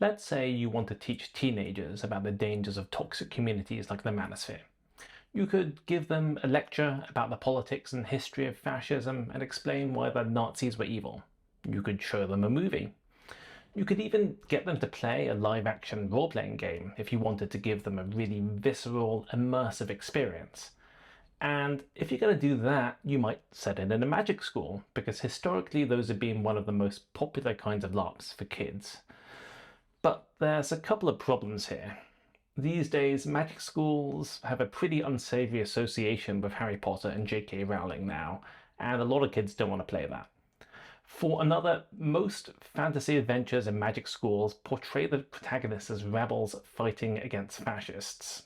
Let's say you want to teach teenagers about the dangers of toxic communities like the manosphere. You could give them a lecture about the politics and history of fascism and explain why the Nazis were evil. You could show them a movie. You could even get them to play a live-action role-playing game if you wanted to give them a really visceral, immersive experience. And if you're going to do that, you might set it in a magic school, because historically those have been one of the most popular kinds of LARPs for kids. But there's a couple of problems here. These days, magic schools have a pretty unsavory association with Harry Potter and J.K. Rowling now, and a lot of kids don't want to play that. For another, most fantasy adventures and magic schools portray the protagonists as rebels fighting against fascists.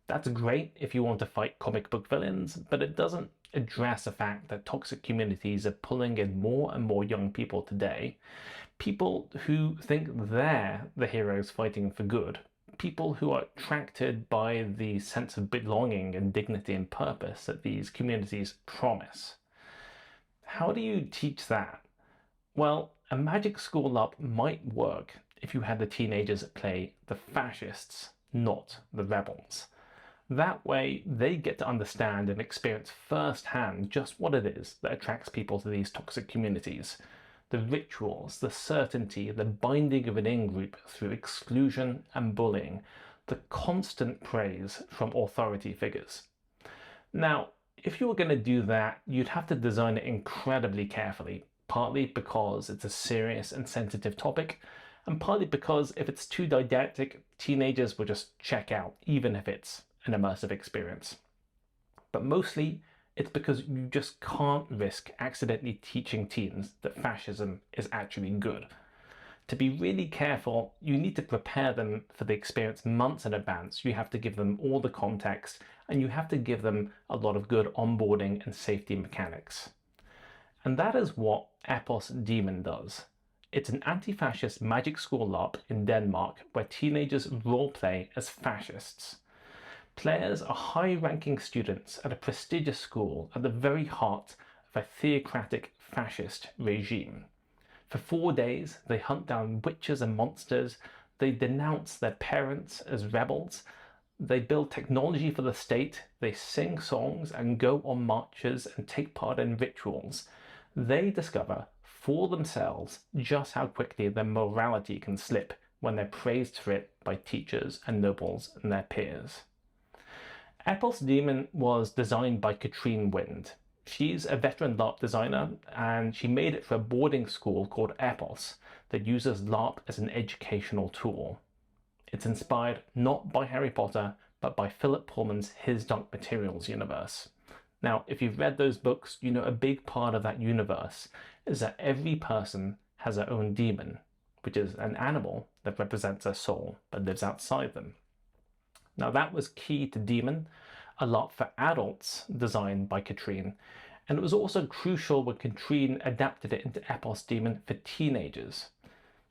That's great if you want to fight comic book villains, but it doesn't address the fact that toxic communities are pulling in more and more young people today. People who think they're the heroes fighting for good. People who are attracted by the sense of belonging and dignity and purpose that these communities promise. How do you teach that? Well, a magic school up might work if you had the teenagers play the fascists, not the rebels. That way, they get to understand and experience firsthand just what it is that attracts people to these toxic communities. The rituals, the certainty, the binding of an in-group through exclusion and bullying, the constant praise from authority figures. Now, if you were going to do that, you'd have to design it incredibly carefully, partly because it's a serious and sensitive topic, and partly because if it's too didactic, teenagers will just check out, even if it's an immersive experience. But mostly, it's because you just can't risk accidentally teaching teens that fascism is actually good. To be really careful, you need to prepare them for the experience months in advance. You have to give them all the context, and you have to give them a lot of good onboarding and safety mechanics. And that is what Epos Daimon does. It's an anti-fascist magic school LARP in Denmark where teenagers roleplay as fascists. Players are high-ranking students at a prestigious school at the very heart of a theocratic fascist regime. For 4 days, they hunt down witches and monsters, they denounce their parents as rebels, they build technology for the state, they sing songs and go on marches and take part in rituals. They discover for themselves just how quickly their morality can slip when they're praised for it by teachers and nobles and their peers. Epos Daimon was designed by Katrine Wind. She's a veteran LARP designer, and she made it for a boarding school called Epos that uses LARP as an educational tool. It's inspired not by Harry Potter, but by Philip Pullman's His Dark Materials universe. Now, if you've read those books, you know a big part of that universe is that every person has their own demon, which is an animal that represents their soul but lives outside them. Now that was key to Daimon, a LARP for adults designed by Katrine, and it was also crucial when Katrine adapted it into Epos Daimon for teenagers.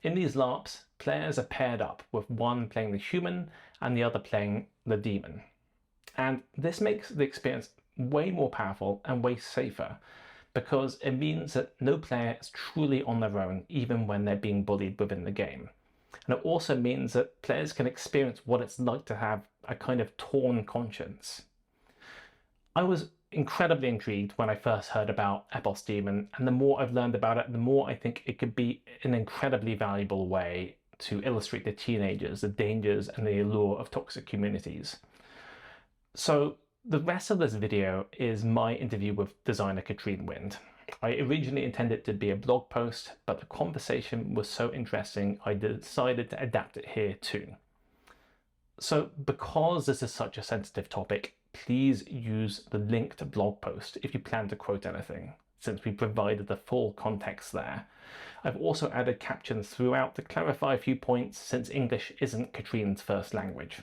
In these LARPs, players are paired up, with one playing the human and the other playing the demon. And this makes the experience way more powerful and way safer, because it means that no player is truly on their own, even when they're being bullied within the game. And it also means that players can experience what it's like to have a kind of torn conscience. I was incredibly intrigued when I first heard about Epos Daimon, and the more I've learned about it, the more I think it could be an incredibly valuable way to illustrate to teenagers the dangers and the allure of toxic communities. So the rest of this video is my interview with designer Katrine Wind. I originally intended it to be a blog post, but the conversation was so interesting I decided to adapt it here too. So because this is such a sensitive topic, please use the linked blog post if you plan to quote anything, since we provided the full context there. I've also added captions throughout to clarify a few points, since English isn't Katrine's first language.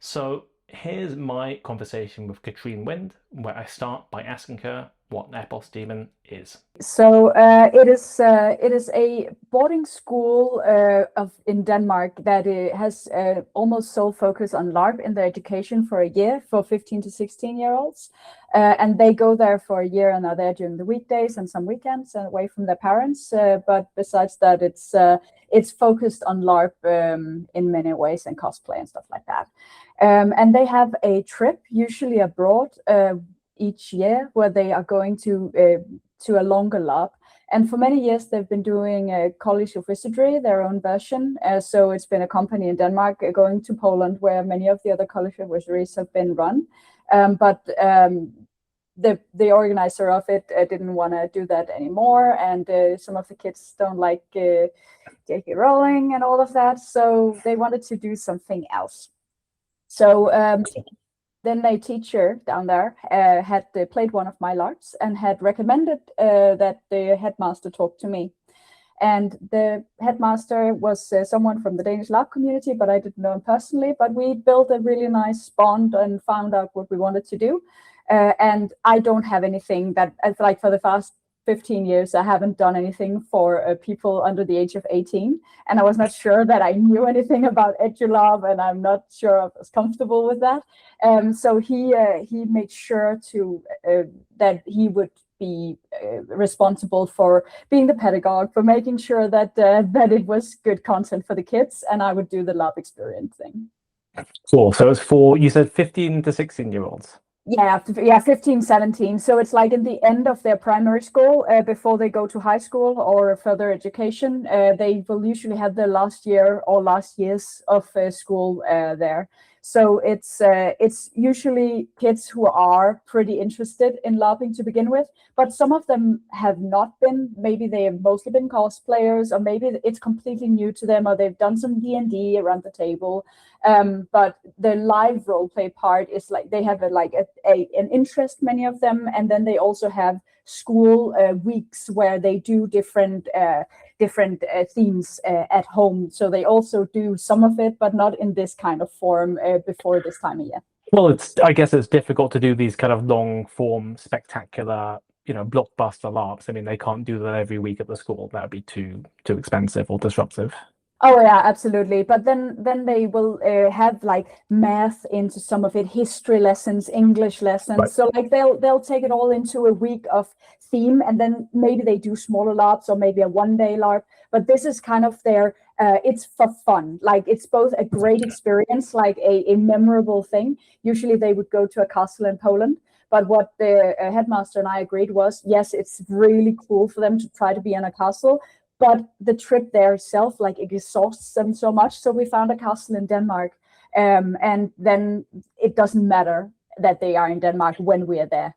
So here's my conversation with Katrine Wind, where I start by asking her what Epos Daimon is? So it is a boarding school in Denmark that has almost sole focus on LARP in their education for a year for 15 to 16-year-olds. And they go there for a year and are there during the weekdays and some weekends and away from their parents. But besides that, it's focused on LARP in many ways and cosplay and stuff like that. And they have a trip, usually abroad, each year, where they are going to a longer LARP. And for many years, they've been doing a College of Wizardry, their own version. So it's been a company in Denmark going to Poland, where many of the other College of Wizardries have been run. But the organizer of it didn't want to do that anymore. And some of the kids don't like J.K. Rowling and all of that. So they wanted to do something else. So then a teacher down there had played one of my LARPs and had recommended that the headmaster talk to me. And the headmaster was someone from the Danish LARP community, but I didn't know him personally. But we built a really nice bond and found out what we wanted to do. And I don't have anything that, like for the past 15 years, I haven't done anything for people under the age of 18. And I was not sure that I knew anything about EduLab, and I'm not sure I was comfortable with that. So he made sure to that he would be responsible for being the pedagogue, for making sure that that it was good content for the kids, and I would do the lab experience thing. Cool. So it's for, you said 15 to 16-year-olds. Yeah, 15, 17. So it's like in the end of their primary school, before they go to high school or further education. They will usually have their last year or last years of school there. So it's usually kids who are pretty interested in LARPing to begin with, but some of them have not been. Maybe they have mostly been cosplayers, or maybe it's completely new to them, or they've done some D&D around the table. But the live roleplay part is like they have an interest, many of them, and then they also have school weeks where they do different themes at home. So they also do some of it, but not in this kind of form before this time of year. Well, I guess it's difficult to do these kind of long form, spectacular, blockbuster LARPs. I mean, they can't do that every week at the school. That would be too expensive or disruptive. Oh yeah, absolutely. But then they will have like math into some of it, history lessons, English lessons. Right. So like they'll take it all into a week of theme, and then maybe they do smaller LARPs or maybe a one-day LARP. But this is kind of their it's for fun. Like it's both a great experience, like a memorable thing. Usually they would go to a castle in Poland. But what the headmaster and I agreed was, yes, it's really cool for them to try to be in a castle. But the trip there itself, like, it exhausts them so much. So we found a castle in Denmark, and then it doesn't matter that they are in Denmark when we are there.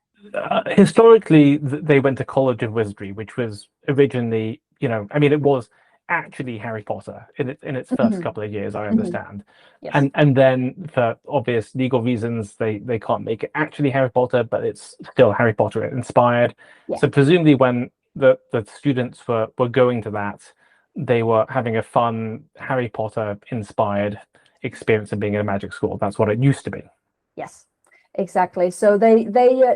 Historically, they went to College of Wizardry, which was originally, I mean, it was actually Harry Potter in its first couple of years, I understand. Yes. And then for obvious legal reasons, they can't make it actually Harry Potter, but it's still Harry Potter inspired. Yeah. So presumably when the students were going to that, they were having a fun Harry Potter inspired experience of being in a magic school. That's what it used to be. Yes, exactly. So they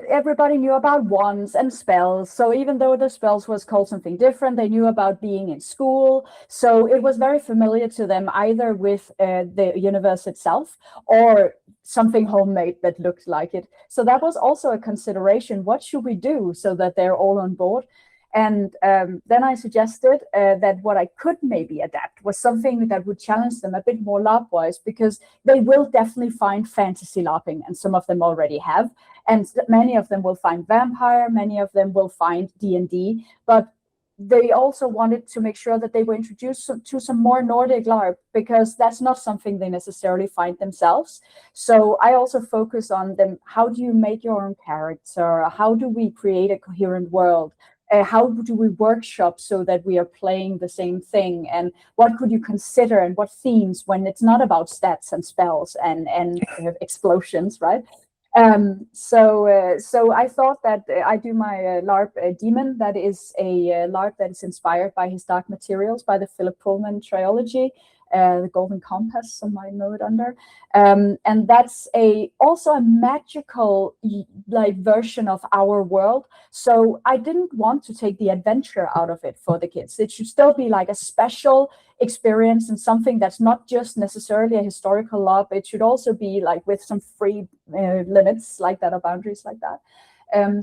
everybody knew about wands and spells. So even though the spells was called something different, they knew about being in school. So it was very familiar to them, either with the universe itself or something homemade that looked like it. So that was also a consideration. What should we do so that they're all on board? And then I suggested that what I could maybe adapt was something that would challenge them a bit more LARP-wise, because they will definitely find fantasy LARPing, and some of them already have. And many of them will find vampire, many of them will find D&D, but they also wanted to make sure that they were introduced to some more Nordic LARP, because that's not something they necessarily find themselves. So I also focus on them. How do you make your own character? How do we create a coherent world? How do we workshop so that we are playing the same thing? And what could you consider, and what themes, when it's not about stats and spells and explosions, right? So I thought that I do my LARP Demon. That is a LARP that is inspired by his Dark Materials, by the Philip Pullman trilogy. the Golden Compass, some might know it under. And that's also a magical like version of our world. So I didn't want to take the adventure out of it for the kids. It should still be like a special experience and something that's not just necessarily a historical LARP. It should also be like with some free limits like that, or boundaries like that.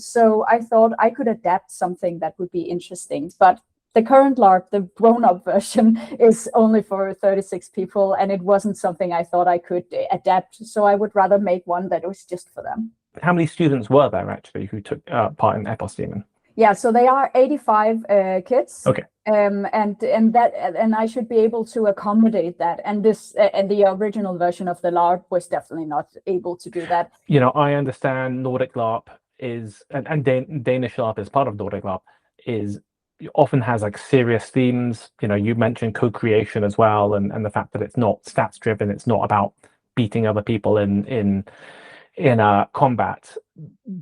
So I thought I could adapt something that would be interesting. But the current LARP, the grown-up version, is only for 36 people, and it wasn't something I thought I could adapt. So I would rather make one that was just for them. How many students were there actually who took part in Epos Daimon? Yeah, so they are 85 kids. Okay. And I should be able to accommodate that. And the original version of the LARP was definitely not able to do that. You know, I understand Nordic LARP is, and Danish LARP is part of Nordic LARP, is often has like serious themes. You know, you mentioned co-creation as well, and the fact that it's not stats driven, it's not about beating other people in combat.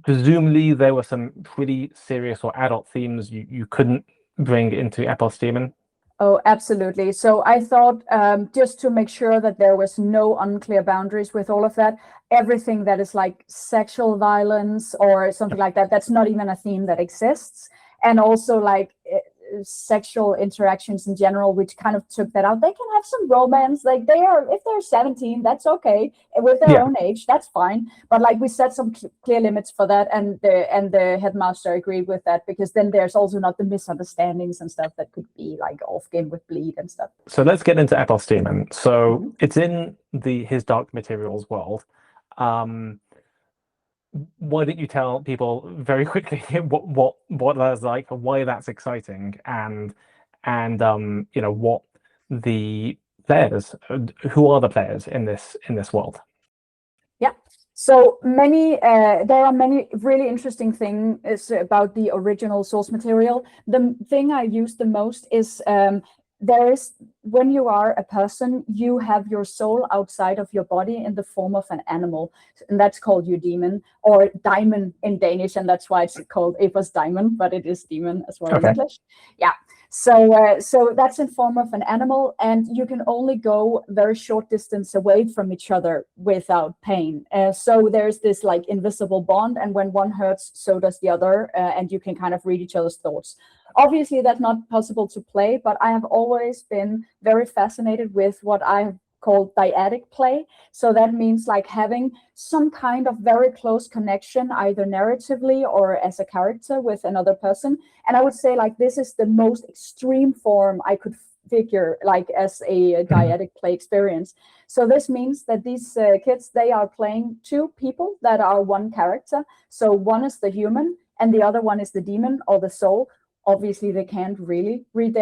Presumably there were some pretty serious or adult themes you couldn't bring into Epos Daimon. Oh, absolutely. So I thought just to make sure that there was no unclear boundaries with all of that, everything that is like sexual violence or something like that, that's not even a theme that exists. And also like sexual interactions in general, which kind of took that out. They can have some romance, like if they're 17, that's okay. With their own age, that's fine. But like we set some clear limits for that, and the headmaster agreed with that, because then there's also not the misunderstandings and stuff that could be like off game with bleed and stuff. So let's get into Epos Daimon. So it's in his Dark Materials world. Why don't you tell people very quickly what that's like, why that's exciting, and you know, what the players, who are the players in this world? Yeah. So there are many really interesting things about the original source material. The thing I use the most is when you are a person, you have your soul outside of your body in the form of an animal, and that's called your demon, or daimon in Danish, and that's why it's called Epos Daimon, but it is demon as well in English. Yeah. So that's in form of an animal, and you can only go very short distance away from each other without pain. So there's this like invisible bond, and when one hurts, so does the other, and you can kind of read each other's thoughts. Obviously, that's not possible to play, but I have always been very fascinated with what I have called diadic play. So that means like having some kind of very close connection, either narratively or as a character with another person. And I would say like this is the most extreme form I could figure like as a diadic play experience. So this means that these kids, they are playing two people that are one character. So one is the human and the other one is the demon or the soul. Obviously, they can't really read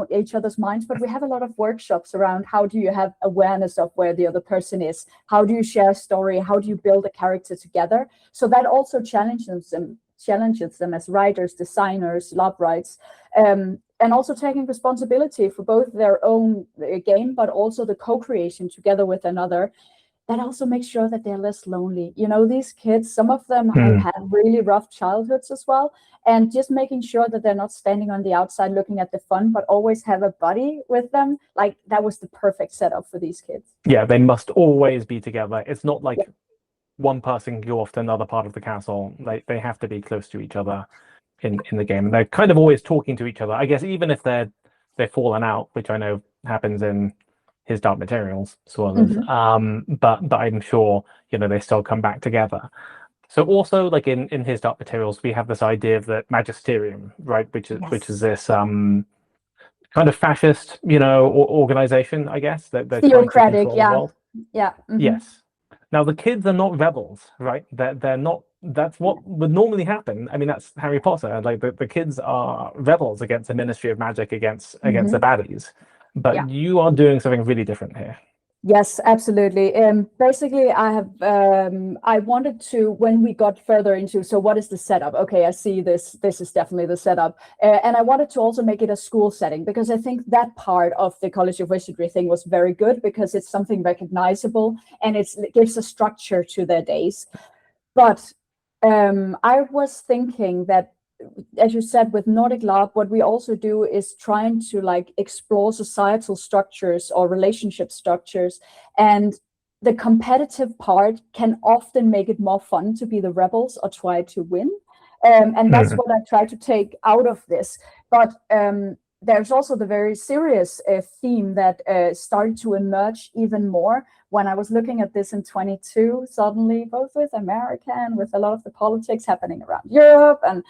each other's minds, but we have a lot of workshops around how do you have awareness of where the other person is? How do you share a story? How do you build a character together? So that also challenges them as writers, designers, LARP writes, and also taking responsibility for both their own game, but also the co-creation together with another. That also makes sure that they're less lonely. You know, these kids, some of them have had really rough childhoods as well. And just making sure that they're not standing on the outside looking at the fun, but always have a buddy with them. Like that was the perfect setup for these kids. Yeah, they must always be together. It's not like one person can go off to another part of the castle. They have to be close to each other in the game. And they're kind of always talking to each other. I guess even if they're fallen out, which I know happens in his Dark Materials, spoilers. But I'm sure, you know, they still come back together. So also like in his Dark Materials, we have this idea of the magisterium, right? Which is this kind of fascist, you know, organization, I guess, that they're theocratic, trying to control the world. Yeah. Yes. Now the kids are not rebels, right? They're not. That's what would normally happen. I mean, that's Harry Potter. Like the kids are rebels against the Ministry of Magic, against the baddies. But you are doing something really different here. Yes, absolutely. Basically, I wanted to, when we got further into, so what is the setup? Okay, I see this is definitely the setup. And I wanted to also make it a school setting, because I think that part of the College of Wizardry thing was very good, because it's something recognizable and it gives a structure to their days. But I was thinking that as you said, with Nordic LARP, what we also do is trying to like explore societal structures or relationship structures, and the competitive part can often make it more fun to be the rebels or try to win. And that's what I try to take out of this. But there's also the very serious theme that started to emerge even more when I was looking at this in 22, suddenly, both with America and with a lot of the politics happening around Europe, and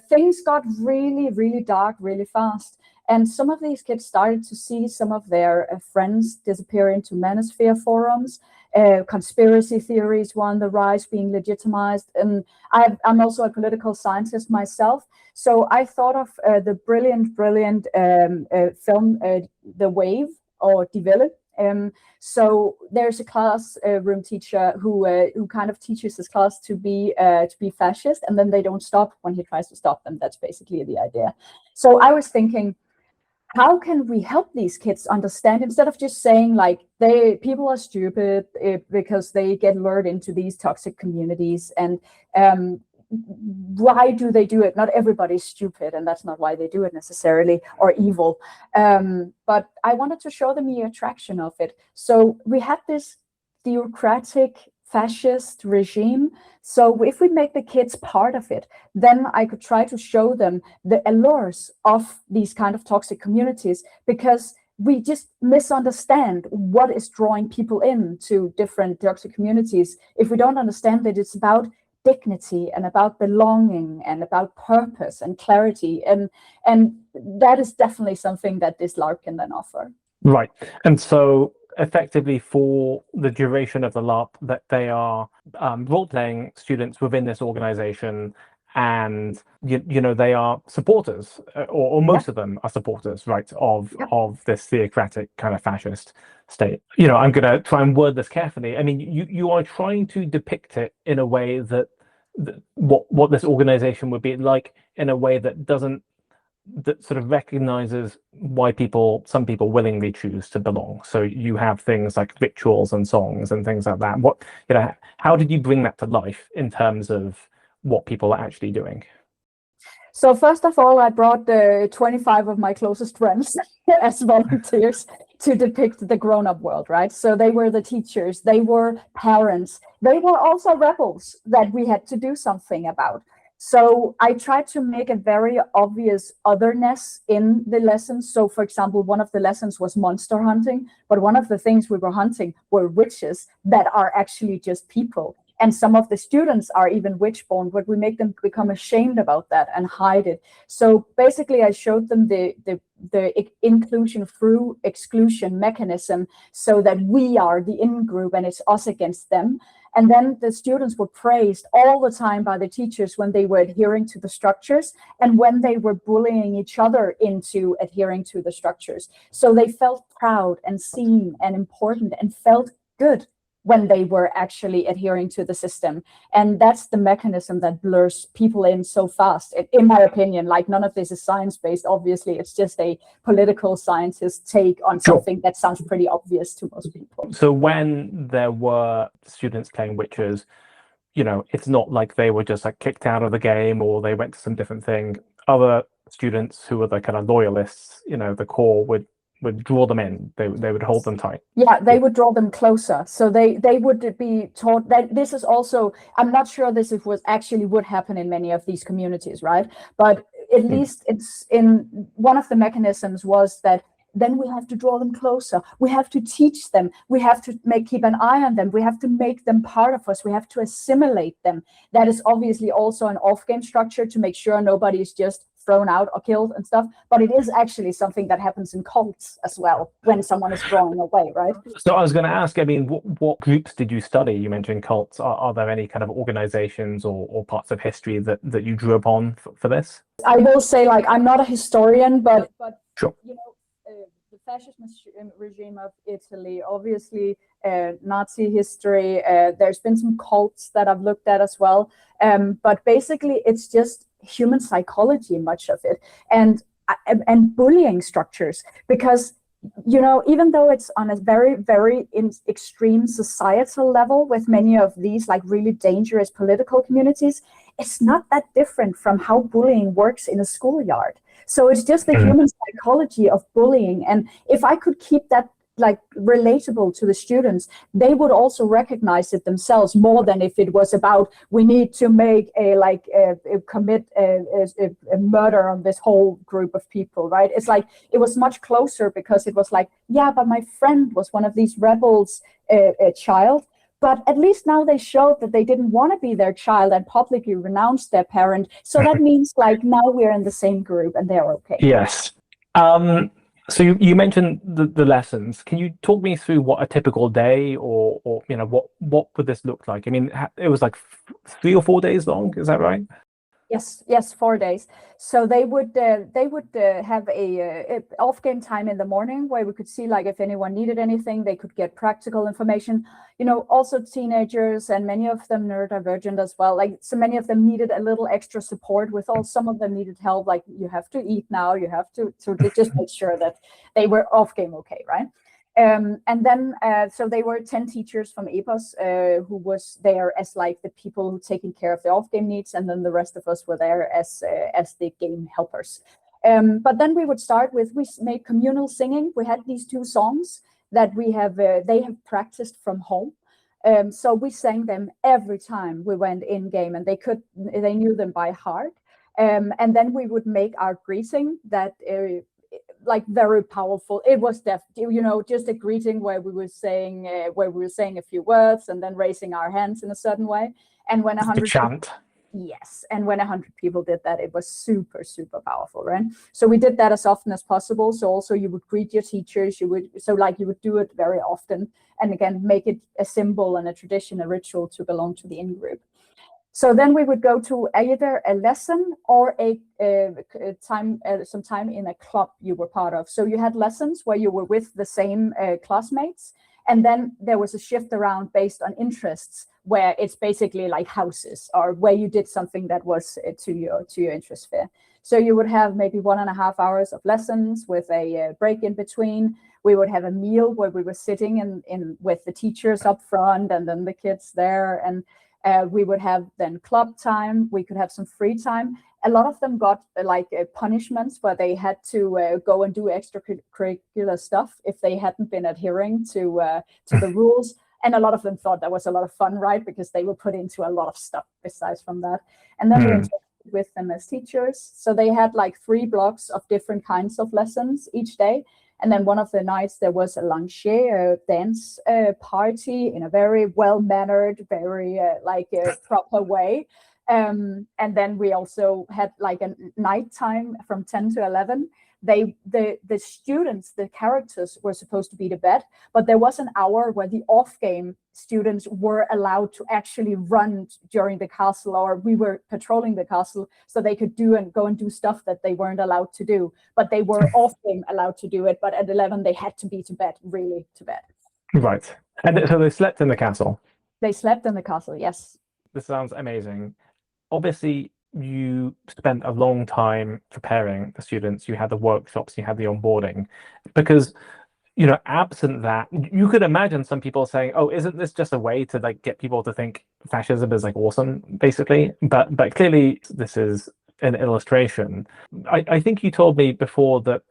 things got really, really dark really fast. And some of these kids started to see some of their friends disappear into manosphere forums. Conspiracy theories were on the rise, being legitimized. And I'm also a political scientist myself. So I thought of the brilliant film, The Wave, or Die Welle. So there's a class room teacher who kind of teaches his class to be fascist, and then they don't stop when he tries to stop them. That's basically the idea. So I was thinking, how can we help these kids understand, instead of just saying like people are stupid because they get lured into these toxic communities, and why do they do it? Not everybody's stupid, and that's not why they do it necessarily, or evil. But I wanted to show them the attraction of it. So we had this theocratic fascist regime. So if we make the kids part of it, then I could try to show them the allures of these kind of toxic communities, because we just misunderstand what is drawing people into different toxic communities. If we don't understand that it's about dignity and about belonging and about purpose and clarity, and that is definitely something that this LARP can then offer. Right. And so effectively, for the duration of the LARP, that they are role-playing students within this organization, and you know, they are supporters, or most of them are supporters, right, of this theocratic kind of fascist state. You know, I'm going to try and word this carefully. I mean, you are trying to depict it in a way that what this organization would be like, in a way that sort of recognizes why some people willingly choose to belong. So you have things like rituals and songs and things like that. How did you bring that to life in terms of what people are actually doing? So first of all, I brought 25 of my closest friends as volunteers to depict the grown-up world, right? So they were the teachers, they were parents, they were also rebels that we had to do something about. So I tried to make a very obvious otherness in the lessons. So for example, one of the lessons was monster hunting, but one of the things we were hunting were witches that are actually just people. And some of the students are even witch-born, but we make them become ashamed about that and hide it. So basically, I showed them the inclusion through exclusion mechanism, so that we are the in-group and it's us against them. And then the students were praised all the time by the teachers when they were adhering to the structures, and when they were bullying each other into adhering to the structures. So they felt proud and seen and important and felt good when they were actually adhering to the system. And that's the mechanism that blurs people in so fast, in my opinion. Like, none of this is science-based, obviously. It's just a political scientist take on something that sounds pretty obvious to most people. So when there were students playing witches, you know, it's not like they were just like kicked out of the game or they went to some different thing. Other students who were the kind of loyalists, you know, the core would draw them in. They would hold them tight. Yeah, they would draw them closer. So they would be taught that this is also, I'm not sure this is what actually would happen in many of these communities, right? But at least it's in one of the mechanisms was that then we have to draw them closer. We have to teach them. We have to keep an eye on them. We have to make them part of us. We have to assimilate them. That is obviously also an off-game structure to make sure nobody is just thrown out or killed and stuff, but it is actually something that happens in cults as well when someone is drawing away, right? So I was going to ask, I mean, what groups did you study? You mentioned cults. Are there any kind of organizations or parts of history that you drew upon for this? I will say, like, I'm not a historian, but sure. You know, the fascist regime of Italy, obviously Nazi history, there's been some cults that I've looked at as well, but basically it's just human psychology, much of it, and bullying structures, because you know, even though it's on a very, very extreme societal level with many of these like really dangerous political communities, it's not that different from how bullying works in a schoolyard. So it's just the human psychology of bullying. And if I could keep that like relatable to the students, they would also recognize it themselves more than if it was about we need to make commit a murder on this whole group of people, right? It's like it was much closer because it was like, yeah, but my friend was one of these rebels, a child. But at least now they showed that they didn't want to be their child and publicly renounced their parent. So that means like now we're in the same group and they're okay. Yes. So you mentioned the lessons. Can you talk me through what a typical day or you know what would this look like? I mean, it was like 3 or 4 days long. Is that right? Yes, 4 days. So they would have a off game time in the morning where we could see like if anyone needed anything, they could get practical information. You know, also teenagers and many of them neurodivergent as well. Like so many of them needed a little extra support with all. Some of them needed help. Like you have to eat now. You have to just make sure that they were off game okay, right? And then, so they were 10 teachers from Epos who was there as like the people who taking care of the off-game needs, and then the rest of us were there as the game helpers. But then we would start with, we made communal singing. We had these 2 songs that we have, they have practiced from home. So we sang them every time we went in game, and they knew them by heart. And then we would make our greeting that like very powerful. It was you know, just a greeting where we were saying a few words and then raising our hands in a certain way. And when 100 chant. Yes, and when 100 people did that, it was super, super powerful, right? So we did that as often as possible. So also you would greet your teachers, you would do it very often, and again make it a symbol and a tradition, a ritual to belong to the in-group. So then we would go to either a lesson or some time in a club you were part of. So you had lessons where you were with the same classmates, and then there was a shift around based on interests, where it's basically like houses or where you did something that was to your interest sphere. So you would have maybe 1.5 hours of lessons with a break in between. We would have a meal where we were sitting in with the teachers up front and then the kids there, and we would have then club time. We could have some free time. A lot of them got punishments where they had to go and do extracurricular stuff if they hadn't been adhering to the rules. And a lot of them thought that was a lot of fun, right? Because they were put into a lot of stuff besides from that. And then we interacted with them as teachers. So they had like 3 blocks of different kinds of lessons each day. And then one of the nights there was a langer, a dance party in a very well-mannered, very proper way. And then we also had like a nighttime from 10 to 11. The students, the characters were supposed to be to bed, but there was an hour where the off-game students were allowed to actually run during the castle, or we were patrolling the castle so they could go and do stuff that they weren't allowed to do, but they were off-game allowed to do it. But at 11, they had to be to bed, really to bed. Right. And so they slept in the castle? They slept in the castle, yes. This sounds amazing. Obviously, you spent a long time preparing the students. You had the workshops, you had the onboarding, because, you know, absent that, you could imagine some people saying, "Oh, isn't this just a way to like get people to think fascism is like awesome, basically?" But clearly, this is an illustration. I think you told me before that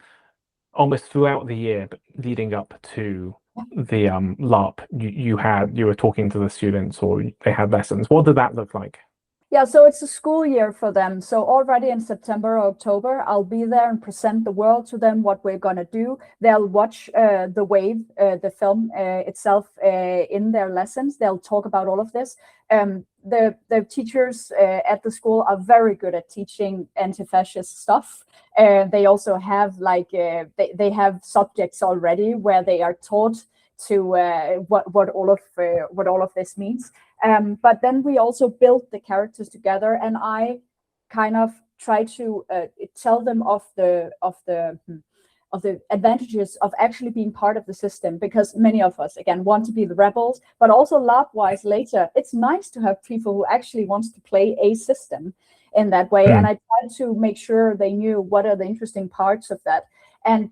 almost throughout the year leading up to the LARP, you were talking to the students, or they had lessons. What did that look like? Yeah, so it's a school year for them. So already in September or October, I'll be there and present the world to them, what we're going to do. They'll watch The Wave, the film itself in their lessons. They'll talk about all of this. The teachers at the school are very good at teaching anti-fascist stuff. They also have they have subjects already where they are taught to what all of this means. But then we also built the characters together, and I kind of try to tell them of the advantages of actually being part of the system, because many of us again want to be the rebels, but also LARP-wise later, it's nice to have people who actually wants to play a system in that way. And I tried to make sure they knew what are the interesting parts of that. And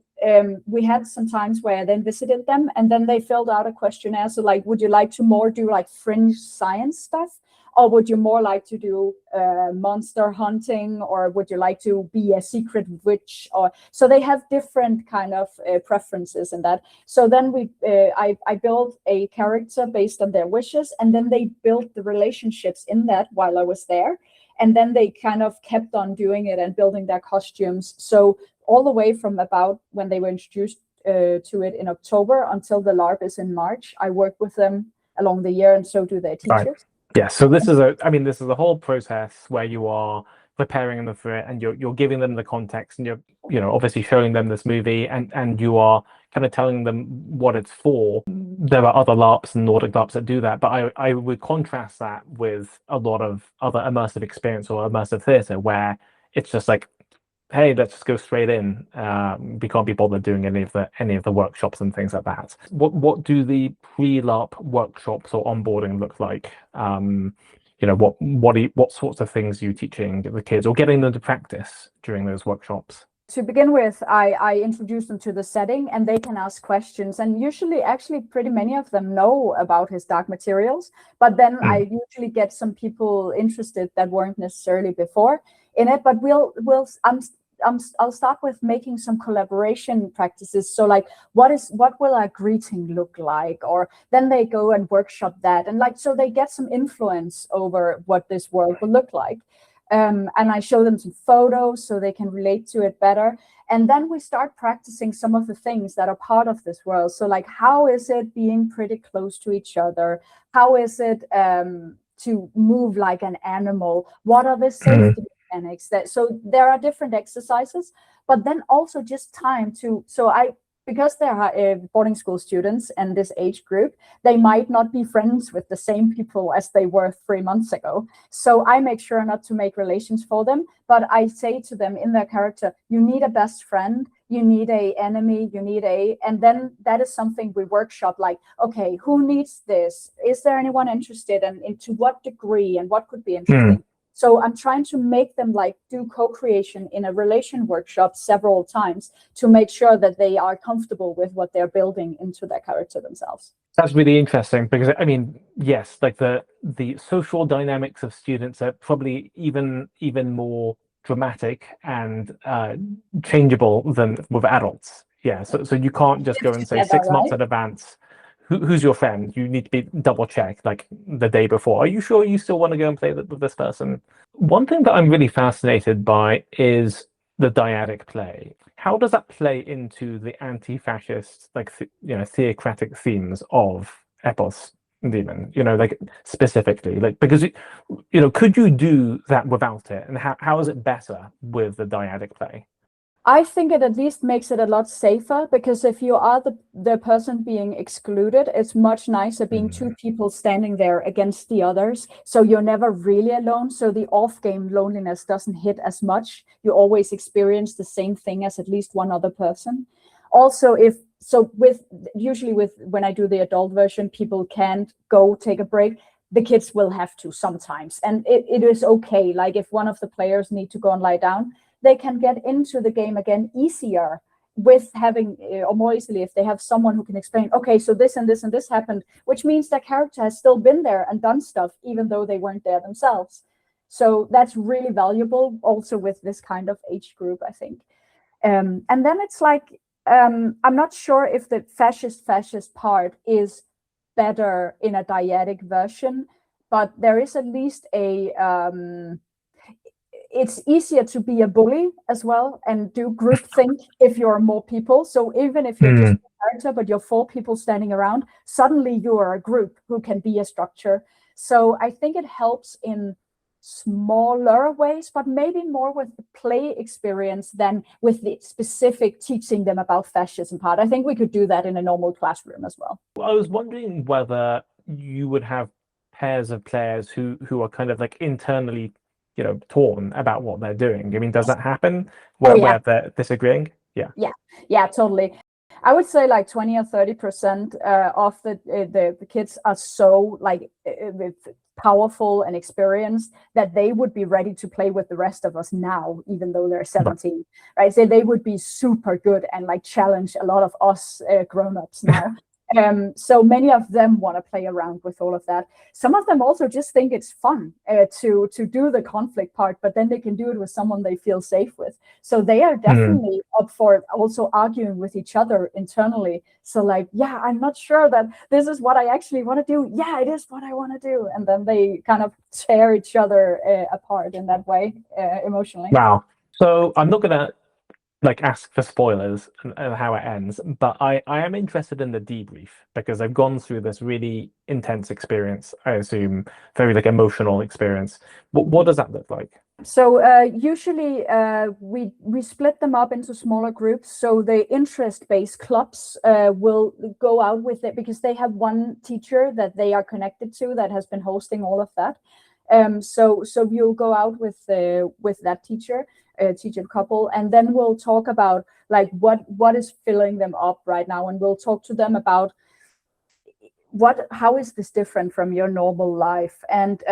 we had some times where I then visited them, and then they filled out a questionnaire. So like, would you like to more do like fringe science stuff? Or would you more like to do monster hunting, or would you like to be a secret witch? Or so they have different kind of preferences in that. So then I built a character based on their wishes, and then they built the relationships in that while I was there, and then they kind of kept on doing it and building their costumes. So all the way from about when they were introduced to it in October until the LARP is in March, I work with them along the year, and so do their teachers. Right. Yeah, so this is a whole process where you are preparing them for it, and you're giving them the context, and you're obviously showing them this movie, and you are kind of telling them what it's for. There are other LARPs and Nordic LARPs that do that, but I would contrast that with a lot of other immersive experience or immersive theatre where it's just like, hey, let's just go straight in. We can't be bothered doing any of the workshops and things like that. What do the pre-LARP workshops or onboarding look like? What sorts of things are you teaching the kids or getting them to practice during those workshops? To begin with, I introduce them to the setting, and they can ask questions. And usually, actually, pretty many of them know about his dark materials. But then I usually get some people interested that weren't necessarily before in it. But I'll start with making some collaboration practices. So like, what will our greeting look like? Or then they go and workshop that, and like, so they get some influence over what this world will look like. And I show them some photos so they can relate to it better. And then we start practicing some of the things that are part of this world. So like, how is it being pretty close to each other? How is it to move like an animal? What are the safety mechanics? So there are different exercises, but then also just time to, because they are boarding school students and this age group, they might not be friends with the same people as they were 3 months ago. So I make sure not to make relations for them, but I say to them in their character, you need a best friend, you need a enemy, and then that is something we workshop, like, okay, who needs this? Is there anyone interested, and to what degree, and what could be interesting? So I'm trying to make them like do co-creation in a relation workshop several times to make sure that they are comfortable with what they're building into their character themselves. That's really interesting because I mean, yes, like the social dynamics of students are probably even more dramatic and changeable than with adults. Yeah, so you can't just go and say 6 months in advance, who's your friend? You need to be double checked like the day before. Are you sure you still want to go and play with this person? One thing that I'm really fascinated by is the diadic play. How does that play into the anti-fascist, like theocratic themes of Epos Daimon? Like specifically, like because could you do that without it, and how is it better with the diadic play? I think it at least makes it a lot safer, because if you are the person being excluded, it's much nicer being two people standing there against the others. So you're never really alone. So the off-game loneliness doesn't hit as much. You always experience the same thing as at least one other person. Also, usually when I do the adult version, people can't go take a break. The kids will have to sometimes. And it is okay. Like if one of the players need to go and lie down, they can get into the game again easier with having, or more easily if they have someone who can explain, okay, so this and this and this happened, which means their character has still been there and done stuff, even though they weren't there themselves. So that's really valuable also with this kind of age group, I think. And then it's like, I'm not sure if the fascist part is better in a dyadic version, but there is at least it's easier to be a bully as well and do groupthink if you're more people. So even if you're just a character, but you're 4 people standing around, suddenly you are a group who can be a structure. So I think it helps in smaller ways, but maybe more with the play experience than with the specific teaching them about fascism part. I think we could do that in a normal classroom as well. I was wondering whether you would have pairs of players who are kind of like internally torn about what they're doing. I mean, does that happen where they're disagreeing? Yeah, totally. I would say like 20 or 30% of the kids are so like powerful and experienced that they would be ready to play with the rest of us now, even though they're 17, right? So they would be super good and like challenge a lot of us grown-ups now. So many of them want to play around with all of that. Some of them also just think it's fun to do the conflict part, but then they can do it with someone they feel safe with. So they are definitely up for also arguing with each other internally. So like, yeah, I'm not sure that this is what I actually want to do. Yeah, it is what I want to do. And then they kind of tear each other apart in that way emotionally. Wow. So I'm not gonna like ask for spoilers and how it ends, but I am interested in the debrief because I've gone through this really intense experience, I assume, very like emotional experience. What does that look like? So usually we split them up into smaller groups. So the interest-based clubs will go out with it because they have one teacher that they are connected to that has been hosting all of that. So you'll go out with that teacher couple, and then we'll talk about like what is filling them up right now, and we'll talk to them about how is this different from your normal life, and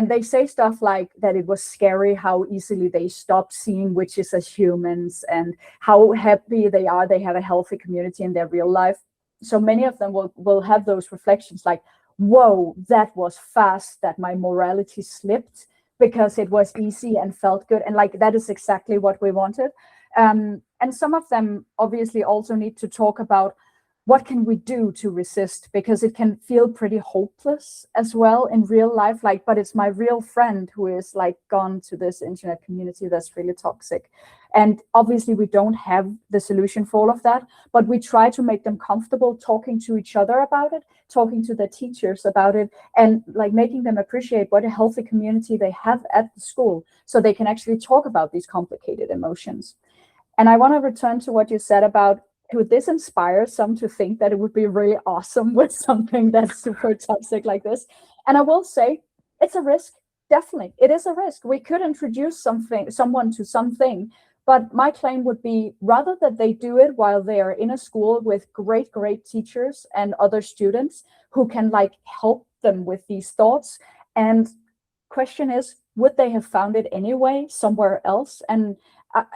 they say stuff like that it was scary how easily they stopped seeing witches as humans and how happy they have a healthy community in their real life. So many of them will have those reflections like, whoa, that was fast that my morality slipped because it was easy and felt good, and like that is exactly what we wanted. And some of them obviously also need to talk about what can we do to resist, because it can feel pretty hopeless as well in real life, like, but it's my real friend who is like gone to this internet community that's really toxic. And obviously we don't have the solution for all of that, but we try to make them comfortable talking to each other about it, talking to their teachers about it, and like making them appreciate what a healthy community they have at the school, so they can actually talk about these complicated emotions. And I want to return to what you said about, could this inspire some to think that it would be really awesome with something that's super toxic like this? And I will say, it's a risk. Definitely, it is a risk. We could introduce someone to something, but my claim would be rather that they do it while they are in a school with great teachers and other students who can like help them with these thoughts. And question is, would they have found it anyway somewhere else? And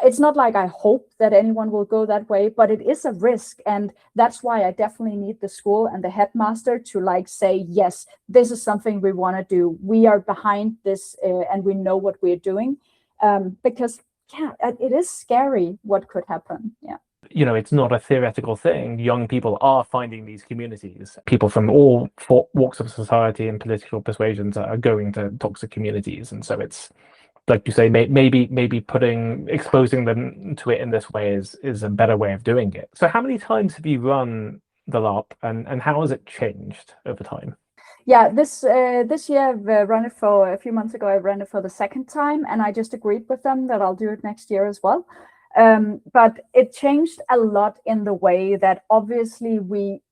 it's not like I hope that anyone will go that way, but it is a risk. And that's why I definitely need the school and the headmaster to like say, yes, this is something we want to do. We are behind this and we know what we're doing. Because yeah, it is scary what could happen. Yeah. You know, it's not a theoretical thing. Young people are finding these communities. People from all walks of society and political persuasions are going to toxic communities. And so it's, like you say, maybe exposing them to it in this way is a better way of doing it. So how many times have you run the LARP, and how has it changed over time? Yeah, this year I've run it for a few months ago. I ran it for the second time, and I just agreed with them that I'll do it next year as well. But it changed a lot in the way that obviously we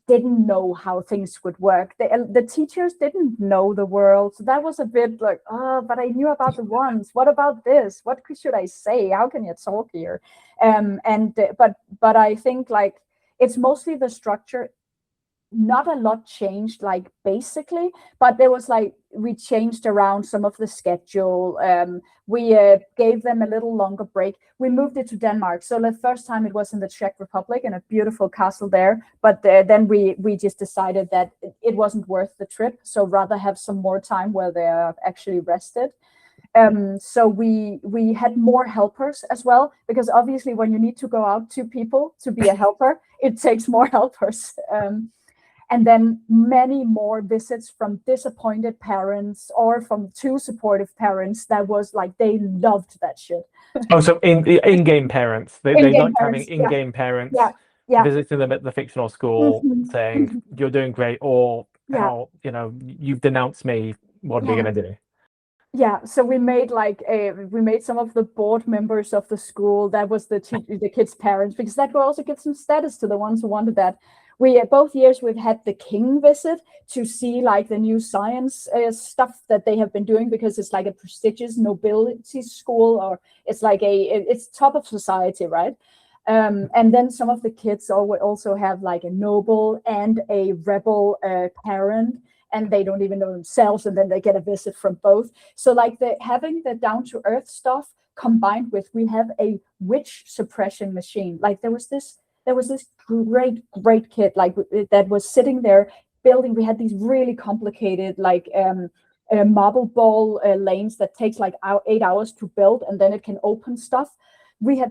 didn't know how things would work. The teachers didn't know the world. So that was a bit like, oh, but I knew about the ones. What about this? What should I say? How can you talk here? But I think like it's mostly the structure. Not a lot changed, like basically, but there was like we changed around some of the schedule. We gave them a little longer break. We moved it to Denmark. So the first time it was in the Czech Republic in a beautiful castle there, but then we just decided that it wasn't worth the trip. So rather have some more time where they're actually rested. So we had more helpers as well, because obviously when you need to go out to people to be a helper, it takes more helpers. And then many more visits from disappointed parents or from too supportive parents that was like, they loved that shit. Oh, so in-game parents. They liked having in-game parents visiting them at the fictional school, saying, you're doing great, or how, you know, you've denounced me, what are we going to do? Yeah, so we made some of the board members of the school, that was the kids' parents, because that would also give some status to the ones who wanted that. We both years we've had the king visit to see like the new science stuff that they have been doing, because it's like a prestigious nobility school, or it's like it's top of society, right? And then some of the kids also have like a noble and a rebel parent, and they don't even know themselves, and then they get a visit from both. So like having the down-to-earth stuff combined with, we have a witch suppression machine. Like there was this great kid like that was sitting there building. We had these really complicated like marble ball lanes that takes like 8 hours to build, and then it can open stuff. We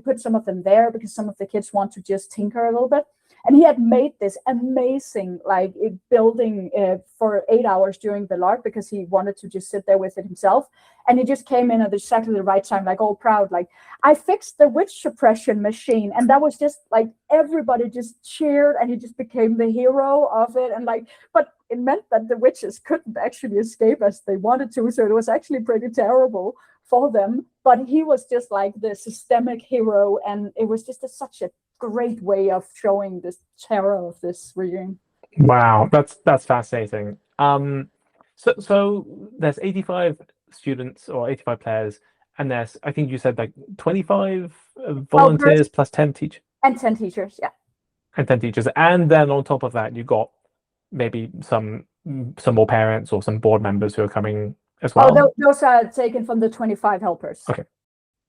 put some of them there because some of the kids want to just tinker a little bit. And he had made this amazing like building for 8 hours during the LARP because he wanted to just sit there with it himself. And he just came in at exactly the right time, like all proud, like, I fixed the witch suppression machine. And that was just like, everybody just cheered, and he just became the hero of it. And like, but it meant that the witches couldn't actually escape as they wanted to. So it was actually pretty terrible for them. But he was just like the systemic hero. And it was just such a great way of showing this terror of this regime. Wow, that's fascinating. So there's 85 students or 85 players, and there's, I think you said like 25 volunteers plus 10 teachers. And 10 teachers, yeah. And 10 teachers. And then on top of that, you got maybe some more parents or some board members who are coming as well. Oh, those are taken from the 25 helpers. Okay.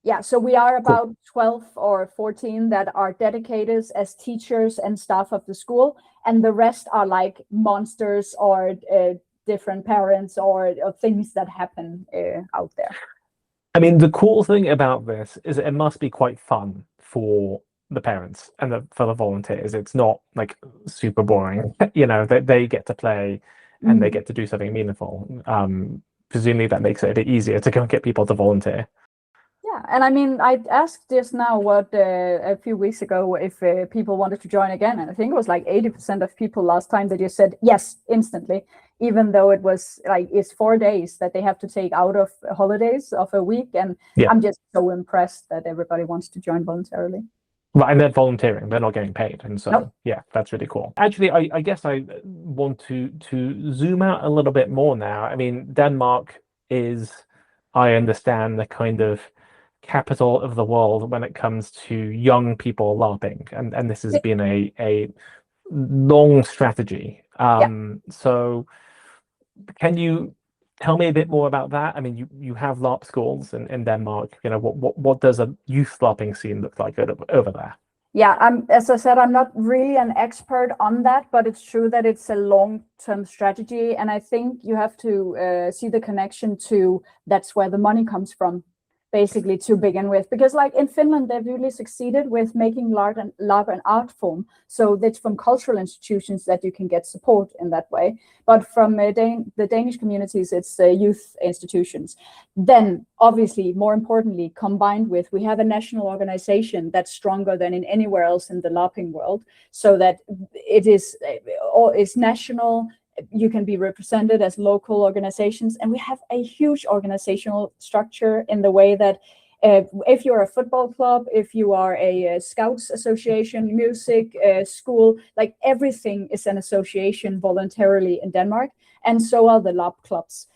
Yeah, so we are about 12 or 14 that are dedicated as teachers and staff of the school, and the rest are like monsters or different parents or things that happen out there. I mean, the cool thing about this is it must be quite fun for the parents and for the volunteers. It's not like super boring. You know, they get to play and they get to do something meaningful. Presumably that makes it a bit easier to go and get people to volunteer. Yeah, and I mean, I asked just now a few weeks ago if people wanted to join again, and I think it was like 80% of people last time that just said yes instantly, even though it was like it's 4 days that they have to take out of holidays of a week, and I'm just so impressed that everybody wants to join voluntarily. Right, and they're volunteering; they're not getting paid, and so yeah, that's really cool. Actually, I guess I want to zoom out a little bit more now. I mean, Denmark is, I understand, the kind of capital of the world when it comes to young people LARPing, and this has been a long strategy. So can you tell me a bit more about that? I mean, you have LARP schools in Denmark. You know, what does a youth LARPing scene look like over there? Yeah, as I said, I'm not really an expert on that, but it's true that it's a long-term strategy, and I think you have to see the connection to that's where the money comes from, basically, to begin with, because like in Finland they've really succeeded with making LARP an art form, so that's from cultural institutions that you can get support in that way, but from the Danish communities it's youth institutions. Then obviously, more importantly, combined with, we have a national organization that's stronger than in anywhere else in the LARPing world, so that it's national. You can be represented as local organizations, and we have a huge organizational structure in the way that if you're a football club, if you are a scouts association, music school, like everything is an association voluntarily in Denmark, and so are the LARP clubs,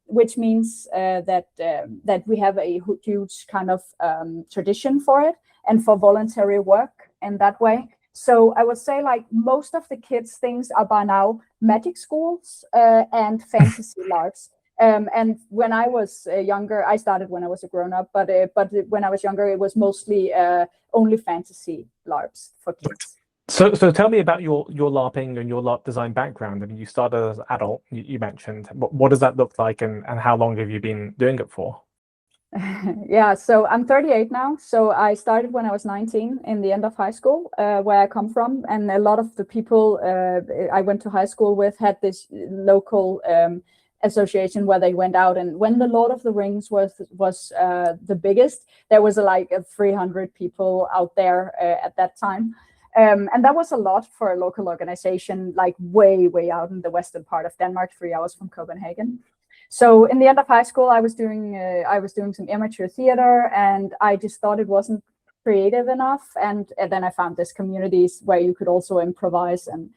which means that we have a huge kind of tradition for it and for voluntary work in that way. So I would say like most of the kids' things are by now magic schools and fantasy LARPs. And when I was younger, I started when I was a grown-up, but when I was younger, it was mostly only fantasy LARPs for kids. So tell me about your LARPing and your LARP design background. I mean, you started as an adult, you mentioned. What does that look like, and how long have you been doing it for? Yeah, so I'm 38 now. So I started when I was 19 in the end of high school, where I come from. And a lot of the people I went to high school with had this local association where they went out. And when the Lord of the Rings was the biggest, there was like 300 people out there at that time. And that was a lot for a local organization, like way out in the western part of Denmark, 3 hours from Copenhagen. So in the end of high school, I was doing some amateur theater, and I just thought it wasn't creative enough. And then I found this communities where you could also improvise and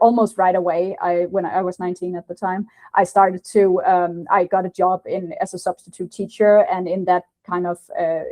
almost right away. When I was 19 at the time, I started to, I got a job as a substitute teacher, and in that kind of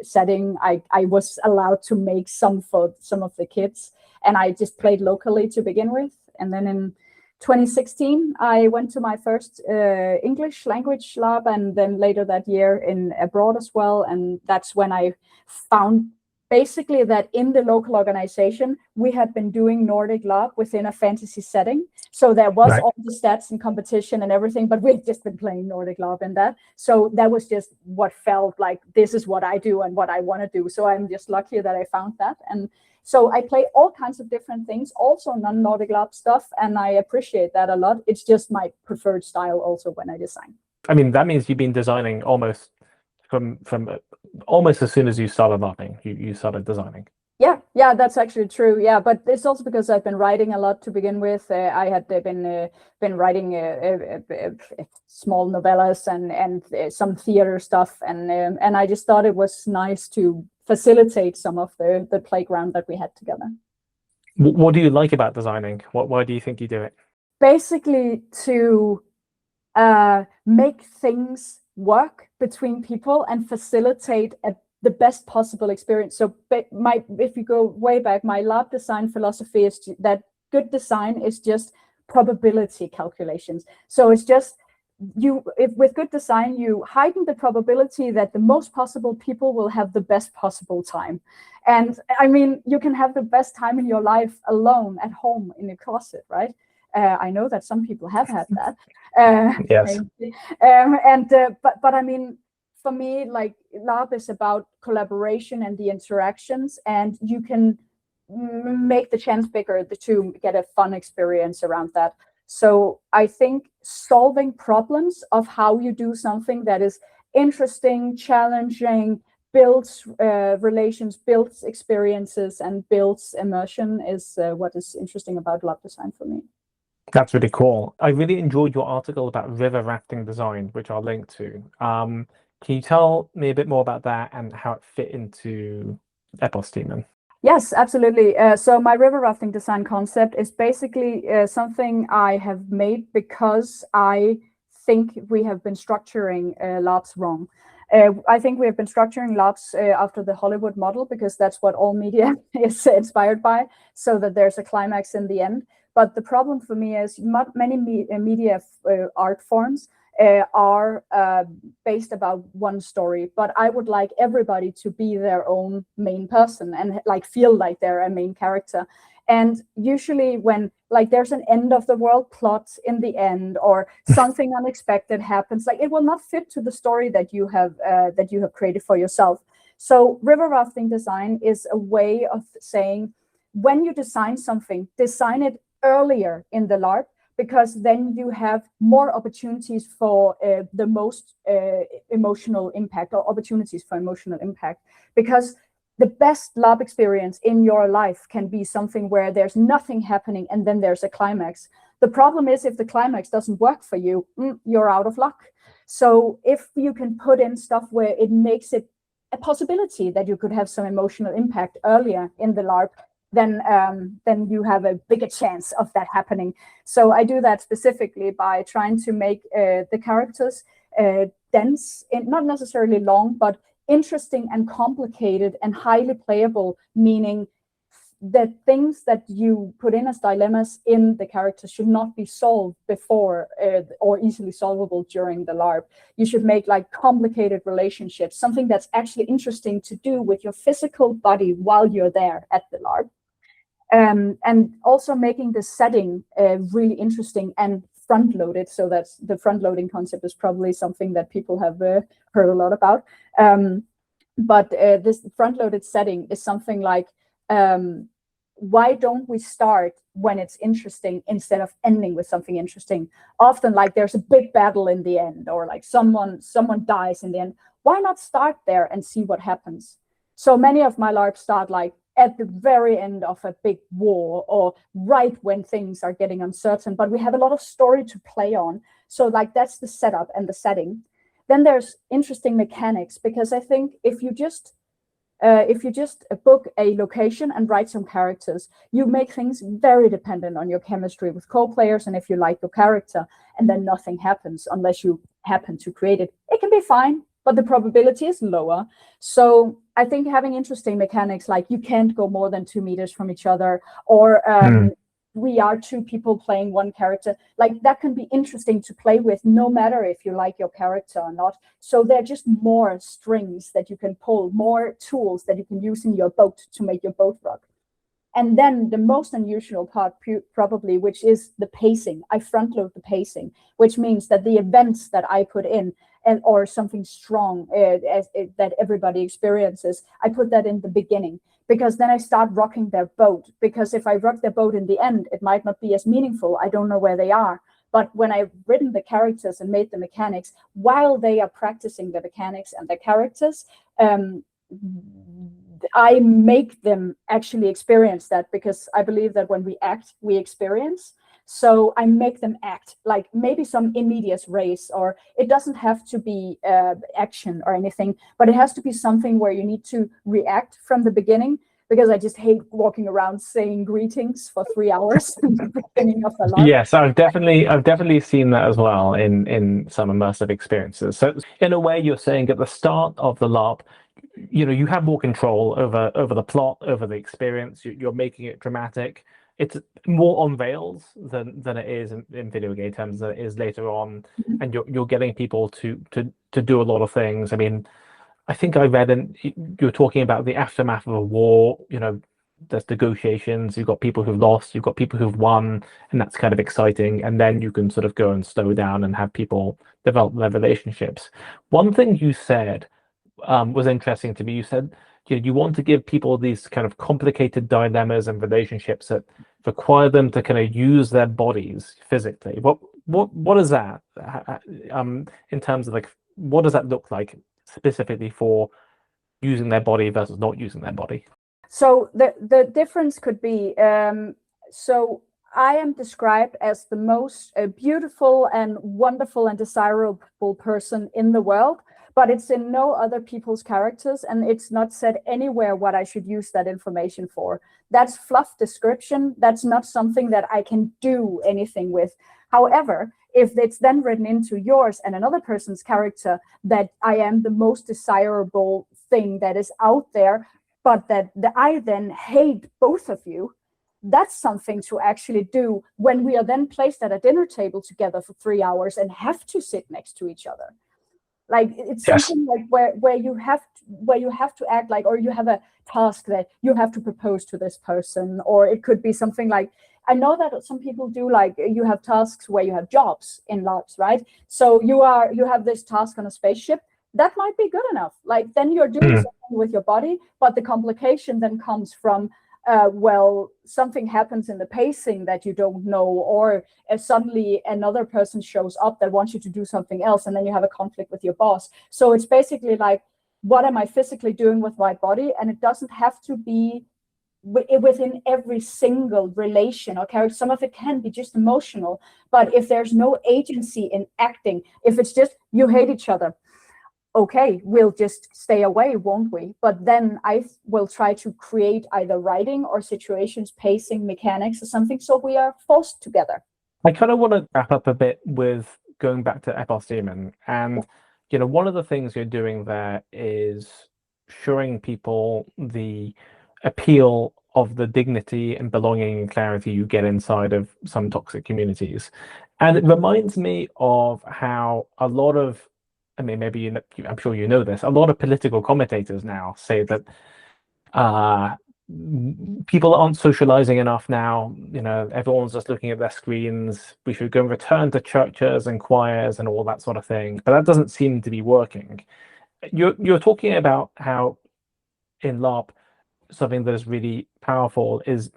setting, I was allowed to make some for some of the kids, and I just played locally to begin with. And then in 2016, I went to my first English language lab, and then later that year in abroad as well. And that's when I found basically that in the local organization, we had been doing Nordic LARP within a fantasy setting. So there was all the stats and competition and everything, but we had just been playing Nordic LARP in that. So that was just what felt like, this is what I do and what I want to do. So I'm just lucky that I found that. And so I play all kinds of different things, also non-Nordic LARP stuff, and I appreciate that a lot. It's just my preferred style also when I design. I mean, that means you've been designing almost from almost as soon as you started LARPing, you started designing. Yeah, that's actually true. Yeah, but it's also because I've been writing a lot to begin with. I had been writing small novellas and some theater stuff, and I just thought it was nice to facilitate some of the playground that we had together. What do you like about designing? Why do you think you do it? Basically, to make things work between people and facilitate the best possible experience. So if you go way back, my LARP design philosophy is that good design is just probability calculations. So it's just with good design, you heighten the probability that the most possible people will have the best possible time. And I mean, you can have the best time in your life alone at home in a closet, right? I know that some people have had that. Yes. But I mean, for me, like, LARP is about collaboration and the interactions, and you can make the chance bigger to get a fun experience around that. So I think solving problems of how you do something that is interesting, challenging, builds relations, builds experiences, and builds immersion is what is interesting about LARP design for me. That's really cool. I really enjoyed your article about river rafting design, which I'll link to. Can you tell me a bit more about that and how it fit into Epos Daimon? Yes, absolutely. So my river rafting design concept is basically something I have made because I think we have been structuring LARPs wrong. I think we have been structuring LARPs after the Hollywood model, because that's what all media is inspired by, so that there's a climax in the end. But the problem for me is many media art forms are based about one story, but I would like everybody to be their own main person and like feel like they're a main character. And usually when like there's an end of the world plot in the end, or something unexpected happens, like it will not fit to the story that you have created for yourself. So river rafting design is a way of saying, when you design something, design it earlier in the LARP, because then you have more opportunities for the most emotional impact, or opportunities for emotional impact. Because the best LARP experience in your life can be something where there's nothing happening and then there's a climax. The problem is, if the climax doesn't work for you, you're out of luck. So if you can put in stuff where it makes it a possibility that you could have some emotional impact earlier in the LARP, then you have a bigger chance of that happening. So I do that specifically by trying to make the characters dense, not necessarily long, but interesting and complicated and highly playable, meaning the things that you put in as dilemmas in the characters should not be solved before or easily solvable during the LARP. You should make like complicated relationships, something that's actually interesting to do with your physical body while you're there at the LARP. And also making the setting really interesting and front-loaded. So that's the front-loading concept is probably something that people have heard a lot about. But this front-loaded setting is something like, why don't we start when it's interesting instead of ending with something interesting? Often, like, there's a big battle in the end, or like someone dies in the end. Why not start there and see what happens? So many of my LARPs start like at the very end of a big war, or right when things are getting uncertain, but we have a lot of story to play on. So like that's the setup and the setting. Then there's interesting mechanics, because I think if you just if you just book a location and write some characters, you make things very dependent on your chemistry with co-players and if you like your character, and then nothing happens unless you happen to create it. It can be fine, but the probability is lower. So I think having interesting mechanics like you can't go more than 2 meters from each other, or we are 2 people playing 1 character, like that can be interesting to play with no matter if you like your character or not. So there are just more strings that you can pull, more tools that you can use in your boat to make your boat rock. And then the most unusual part probably, which is the pacing. I front load the pacing, which means that the events that I put in or something strong that everybody experiences, I put that in the beginning, because then I start rocking their boat. Because if I rock their boat in the end, it might not be as meaningful. I don't know where they are. But when I've written the characters and made the mechanics, while they are practicing the mechanics and the characters, I make them actually experience that, because I believe that when we act, we experience. So I make them act, like maybe some immediate race, or it doesn't have to be action or anything, but it has to be something where you need to react from the beginning, because I just hate walking around saying greetings for 3 hours in the beginning of a LARP. Yes, I've definitely seen that as well in some immersive experiences. So in a way, you're saying at the start of the LARP, you have more control over the plot, over the experience. You're making it dramatic. It's more on rails than it is in video game terms than it is later on, and you're getting people to do a lot of things. I mean, I think I read, and you're talking about the aftermath of a war. There's negotiations. You've got people who've lost. You've got people who've won, and that's kind of exciting. And then you can sort of go and slow down and have people develop their relationships. One thing you said was interesting to me. You said you want to give people these kind of complicated dilemmas and relationships that require them to kind of use their bodies physically. What is that? In terms of like, what does that look like specifically for using their body versus not using their body? So the difference could be, so I am described as the most beautiful and wonderful and desirable person in the world, but it's in no other people's characters, and it's not said anywhere what I should use that information for. That's fluff description. That's not something that I can do anything with. However, if it's then written into yours and another person's character that I am the most desirable thing that is out there, but that I then hate both of you, that's something to actually do when we are then placed at a dinner table together for 3 hours and have to sit next to each other. Like it's something like where you have to act like, or you have a task that you have to propose to this person, or it could be something like, I know that some people do, like you have tasks where you have jobs in LARPs, right? So you have this task on a spaceship. That might be good enough. Like then you're doing something with your body, but the complication then comes from well, something happens in the pacing that you don't know, or suddenly another person shows up that wants you to do something else, and then you have a conflict with your boss. So it's basically like, what am I physically doing with my body? And it doesn't have to be within every single relation or character. Some of it can be just emotional, but if there's no agency in acting, if it's just you hate each other, okay, we'll just stay away, won't we? But then I will try to create either writing or situations, pacing, mechanics, or something, so we are forced together. I kind of want to wrap up a bit with going back to Epos Daimon, and one of the things you're doing there is showing people the appeal of the dignity and belonging and clarity you get inside of some toxic communities. And it reminds me of how a lot of, I mean, maybe I'm sure you know this, a lot of political commentators now say that people aren't socializing enough now. Everyone's just looking at their screens. We should go and return to churches and choirs and all that sort of thing. But that doesn't seem to be working. You're talking about how in LARP, something that is really powerful is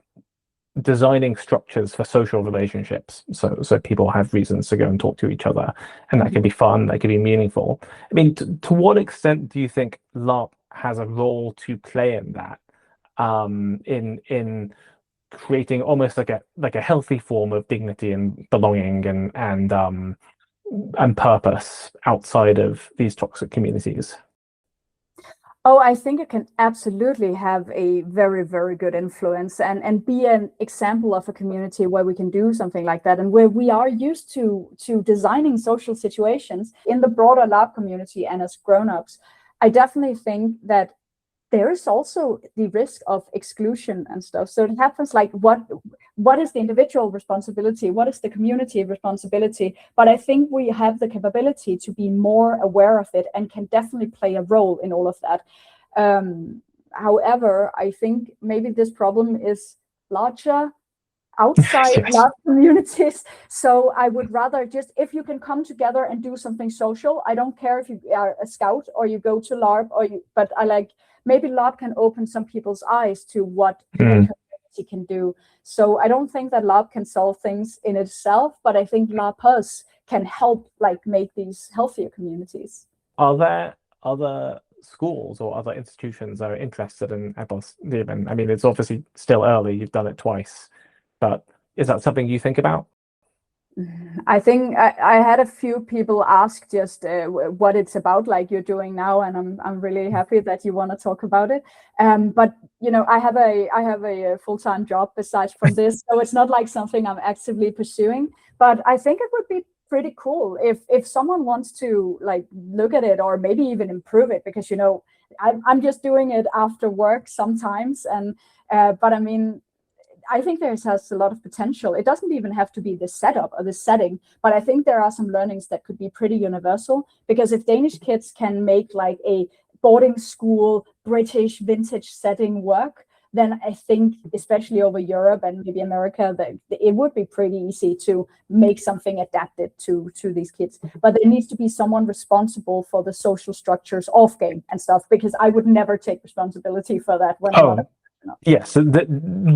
designing structures for social relationships, so people have reasons to go and talk to each other, and that can be fun, that can be meaningful. I mean, to what extent do you think LARP has a role to play in that, in creating almost like a healthy form of dignity and belonging and purpose outside of these toxic communities? Oh, I think it can absolutely have a very, very good influence and be an example of a community where we can do something like that and where we are used to designing social situations in the broader lab community and as grown-ups. I definitely think that there is also the risk of exclusion and stuff. So it happens like what is the individual responsibility? What is the community responsibility? But I think we have the capability to be more aware of it and can definitely play a role in all of that. However, I think maybe this problem is larger outside Yes. lab communities. So I would rather just, if you can come together and do something social, I don't care if you are a scout or you go to LARP but I like, maybe LARP can open some people's eyes to what a community can do. So I don't think that LARP can solve things in itself, but I think LARPers can help like make these healthier communities. Are there other schools or other institutions that are interested in Epos Daimon? I mean, it's obviously still early, you've done it twice, but is that something you think about? I think I had a few people ask just what it's about, like you're doing now, and I'm really happy that you want to talk about it. But you know, I have a full-time job besides from this, so it's not like something I'm actively pursuing. But I think it would be pretty cool if someone wants to like look at it or maybe even improve it, because you know I'm just doing it after work sometimes, and but I mean, I think there's has a lot of potential. It doesn't even have to be the setup or the setting, but I think there are some learnings that could be pretty universal, because if Danish kids can make like a boarding school British vintage setting work, then I think, especially over Europe and maybe America, that it would be pretty easy to make something adapted to these kids. But there needs to be someone responsible for the social structures off game and stuff, because I would never take responsibility for that when I'm not a professional. Yes, so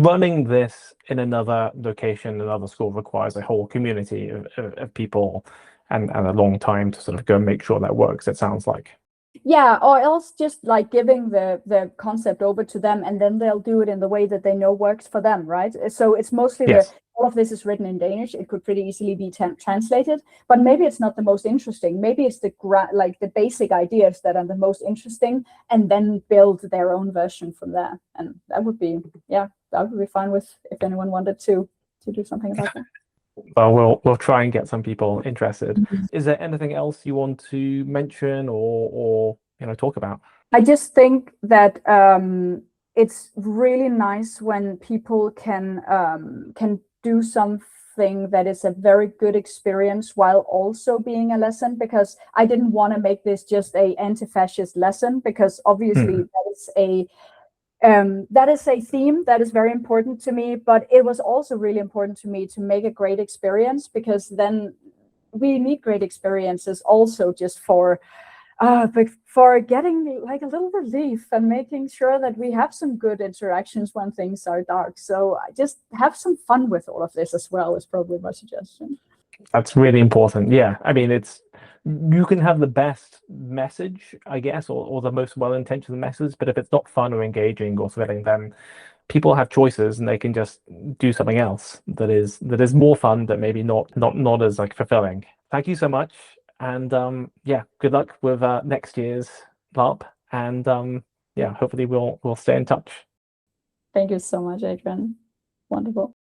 running this in another location, another school, requires a whole community of people and a long time to sort of go and make sure that works, it sounds like. Yeah, or else just like giving the concept over to them, and then they'll do it in the way that they know works for them, right? So it's mostly Yes. all of this is written in Danish. It could pretty easily be translated, but maybe it's not the most interesting. Maybe it's like the basic ideas that are the most interesting, and then build their own version from there. And that would be, yeah, that would be fine with if anyone wanted to do something about that. Well, we'll try and get some people interested. Is there anything else you want to mention or talk about? I just think that it's really nice when people can do something that is a very good experience while also being a lesson, because I didn't want to make this just a anti-fascist lesson, because obviously that is a theme that is very important to me, but it was also really important to me to make a great experience, because then we need great experiences also just but for getting like a little relief and making sure that we have some good interactions when things are dark. So I just have some fun with all of this as well is probably my suggestion. That's really important. Yeah, I mean, you can have the best message, I guess, or the most well-intentioned message, but if it's not fun or engaging or thrilling, then people have choices and they can just do something else that is more fun, but maybe not as like fulfilling. Thank you so much, and yeah, good luck with next year's LARP, and yeah, hopefully we'll stay in touch. Thank you so much, Adrian. Wonderful.